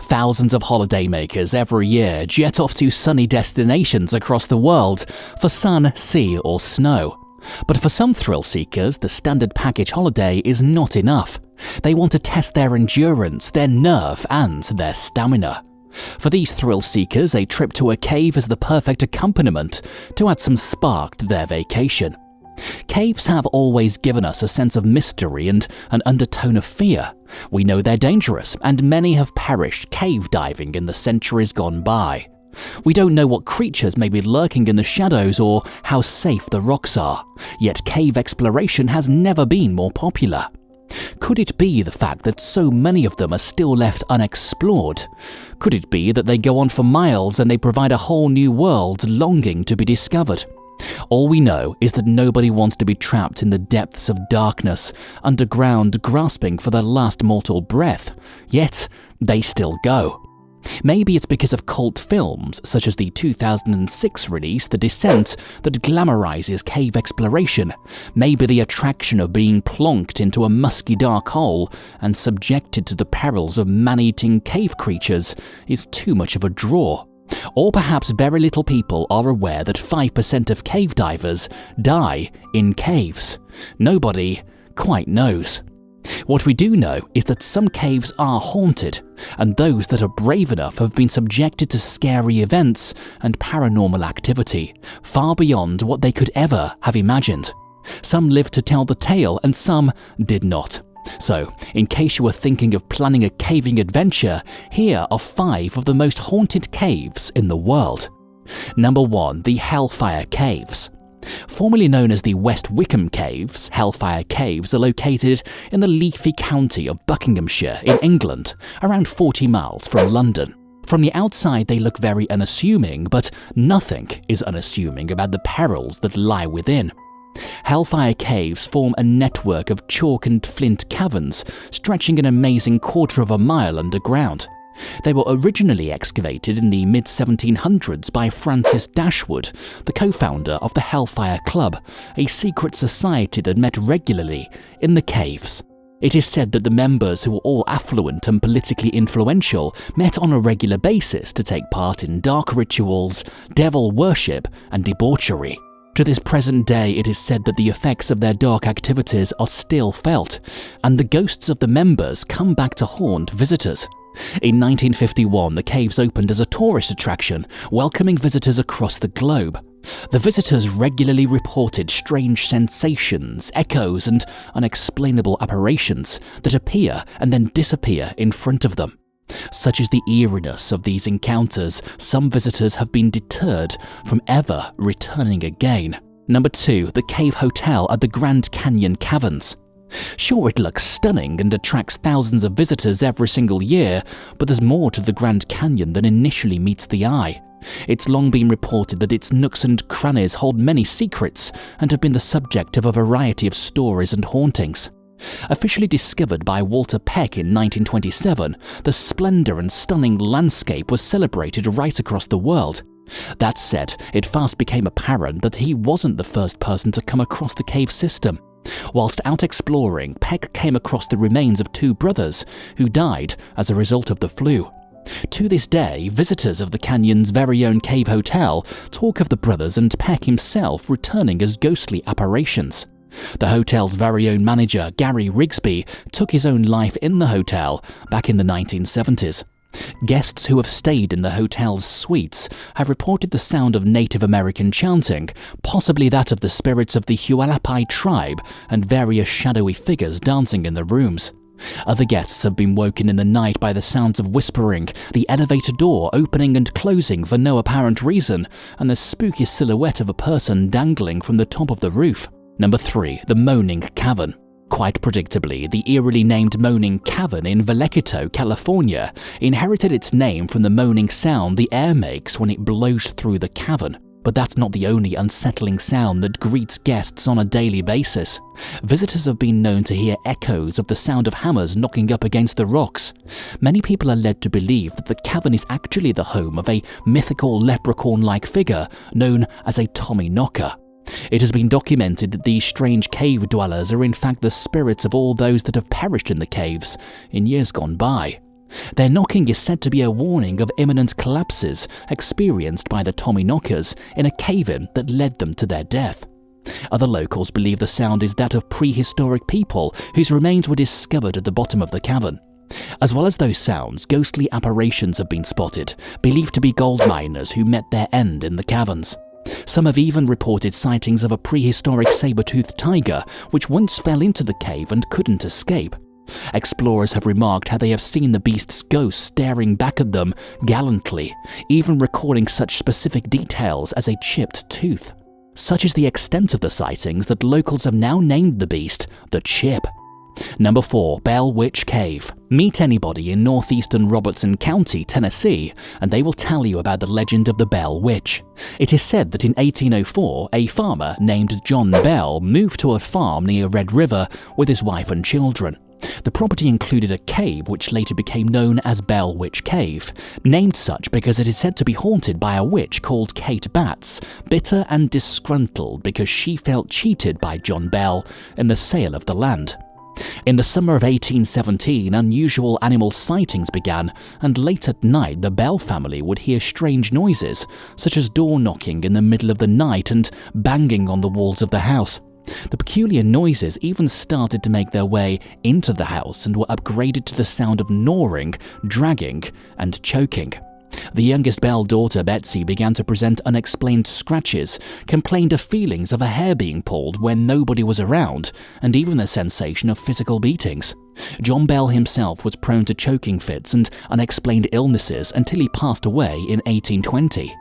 Thousands of holidaymakers every year jet off to sunny destinations across the world for sun, sea or snow. But for some thrill seekers, the standard package holiday is not enough. They want to test their endurance, their nerve and their stamina. For these thrill seekers, a trip to a cave is the perfect accompaniment to add some spark to their vacation. Caves have always given us a sense of mystery and an undertone of fear. We know they're dangerous, and many have perished cave diving in the centuries gone by. We don't know what creatures may be lurking in the shadows or how safe the rocks are, yet cave exploration has never been more popular. Could it be the fact that so many of them are still left unexplored? Could it be that they go on for miles and they provide a whole new world longing to be discovered? All we know is that nobody wants to be trapped in the depths of darkness, underground, grasping for their last mortal breath, yet they still go. Maybe it's because of cult films such as the 2006 release The Descent that glamorizes cave exploration. Maybe the attraction of being plonked into a musky dark hole and subjected to the perils of man-eating cave creatures is too much of a draw. Or perhaps very little people are aware that 5% of cave divers die in caves. Nobody quite knows. What we do know is that some caves are haunted, and those that are brave enough have been subjected to scary events and paranormal activity, far beyond what they could ever have imagined. Some lived to tell the tale, and some did not. So, in case you were thinking of planning a caving adventure, here are 5 of the most haunted caves in the world. Number 1. The Hellfire Caves. Formerly known as the West Wickham Caves, Hellfire Caves are located in the leafy county of Buckinghamshire in England, around 40 miles from London. From the outside they look very unassuming, but nothing is unassuming about the perils that lie within. Hellfire Caves form a network of chalk and flint caverns stretching an amazing quarter of a mile underground. They were originally excavated in the mid-1700s by Francis Dashwood, the co-founder of the Hellfire Club, a secret society that met regularly in the caves. It is said that the members, who were all affluent and politically influential, met on a regular basis to take part in dark rituals, devil worship and debauchery. To this present day, it is said that the effects of their dark activities are still felt, and the ghosts of the members come back to haunt visitors. In 1951, the caves opened as a tourist attraction, welcoming visitors across the globe. The visitors regularly reported strange sensations, echoes, and unexplainable apparitions that appear and then disappear in front of them. Such is the eeriness of these encounters, some visitors have been deterred from ever returning again. Number 2. The Cave Hotel at the Grand Canyon Caverns. Sure, it looks stunning and attracts thousands of visitors every single year, but there's more to the Grand Canyon than initially meets the eye. It's long been reported that its nooks and crannies hold many secrets and have been the subject of a variety of stories and hauntings. Officially discovered by Walter Peck in 1927, the splendor and stunning landscape was celebrated right across the world. That said, it fast became apparent that he wasn't the first person to come across the cave system. Whilst out exploring, Peck came across the remains of 2 brothers who died as a result of the flu. To this day, visitors of the canyon's very own cave hotel talk of the brothers and Peck himself returning as ghostly apparitions. The hotel's very own manager, Gary Rigsby, took his own life in the hotel back in the 1970s. Guests who have stayed in the hotel's suites have reported the sound of Native American chanting, possibly that of the spirits of the Hualapai tribe, and various shadowy figures dancing in the rooms. Other guests have been woken in the night by the sounds of whispering, the elevator door opening and closing for no apparent reason, and the spooky silhouette of a person dangling from the top of the roof. Number 3. The Moaning Cavern. Quite predictably, the eerily named Moaning Cavern in Vallecito, California, inherited its name from the moaning sound the air makes when it blows through the cavern. But that's not the only unsettling sound that greets guests on a daily basis. Visitors have been known to hear echoes of the sound of hammers knocking up against the rocks. Many people are led to believe that the cavern is actually the home of a mythical leprechaun-like figure known as a Tommy Knocker. It has been documented that these strange cave dwellers are in fact the spirits of all those that have perished in the caves in years gone by. Their knocking is said to be a warning of imminent collapses experienced by the Tommyknockers in a cave-in that led them to their death. Other locals believe the sound is that of prehistoric people whose remains were discovered at the bottom of the cavern. As well as those sounds, ghostly apparitions have been spotted, believed to be gold miners who met their end in the caverns. Some have even reported sightings of a prehistoric saber-toothed tiger which once fell into the cave and couldn't escape. Explorers have remarked how they have seen the beast's ghost staring back at them gallantly, even recording such specific details as a chipped tooth. Such is the extent of the sightings that locals have now named the beast the Chip. Number 4. Bell Witch Cave. Meet anybody in northeastern Robertson County, Tennessee, and they will tell you about the legend of the Bell Witch. It is said that in 1804, a farmer named John Bell moved to a farm near Red River with his wife and children. The property included a cave which later became known as Bell Witch Cave, named such because it is said to be haunted by a witch called Kate Batts, bitter and disgruntled because she felt cheated by John Bell in the sale of the land. In the summer of 1817, unusual animal sightings began, and late at night the Bell family would hear strange noises, such as door knocking in the middle of the night and banging on the walls of the house. The peculiar noises even started to make their way into the house and were upgraded to the sound of gnawing, dragging, and choking. The youngest Bell daughter, Betsy, began to present unexplained scratches, complained of feelings of a hair being pulled when nobody was around, and even the sensation of physical beatings. John Bell himself was prone to choking fits and unexplained illnesses until he passed away in 1820.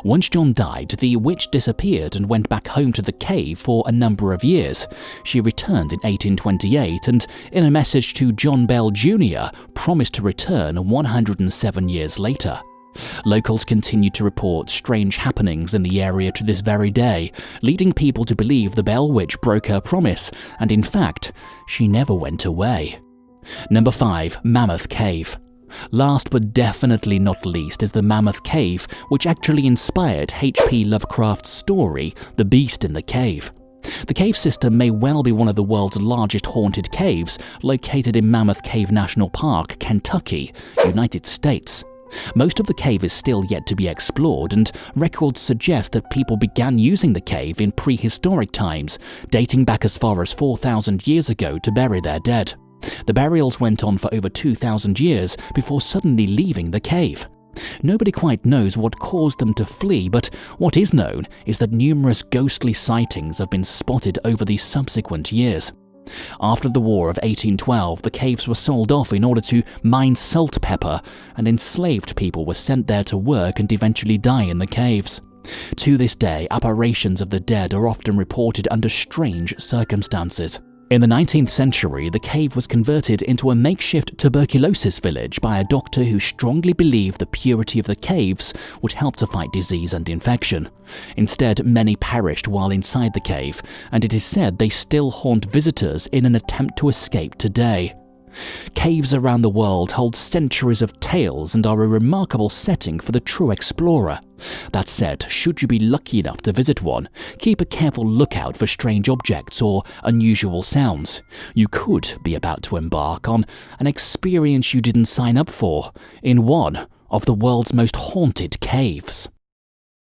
Once John died, the witch disappeared and went back home to the cave for a number of years. She returned in 1828 and, in a message to John Bell Jr., promised to return 107 years later. Locals continue to report strange happenings in the area to this very day, leading people to believe the Bell Witch broke her promise, and in fact, she never went away. Number 5. Mammoth Cave. Last but definitely not least is the Mammoth Cave, which actually inspired H.P. Lovecraft's story, The Beast in the Cave. The cave system may well be one of the world's largest haunted caves, located in Mammoth Cave National Park, Kentucky, United States. Most of the cave is still yet to be explored, and records suggest that people began using the cave in prehistoric times, dating back as far as 4,000 years ago to bury their dead. The burials went on for over 2,000 years before suddenly leaving the cave. Nobody quite knows what caused them to flee, but what is known is that numerous ghostly sightings have been spotted over the subsequent years. After the War of 1812, the caves were sold off in order to mine salt pepper, and enslaved people were sent there to work and eventually die in the caves. To this day, apparitions of the dead are often reported under strange circumstances. In the 19th century, the cave was converted into a makeshift tuberculosis village by a doctor who strongly believed the purity of the caves would help to fight disease and infection. Instead, many perished while inside the cave, and it is said they still haunt visitors in an attempt to escape today. Caves around the world hold centuries of tales and are a remarkable setting for the true explorer. That said, should you be lucky enough to visit one, keep a careful lookout for strange objects or unusual sounds. You could be about to embark on an experience you didn't sign up for in one of the world's most haunted caves.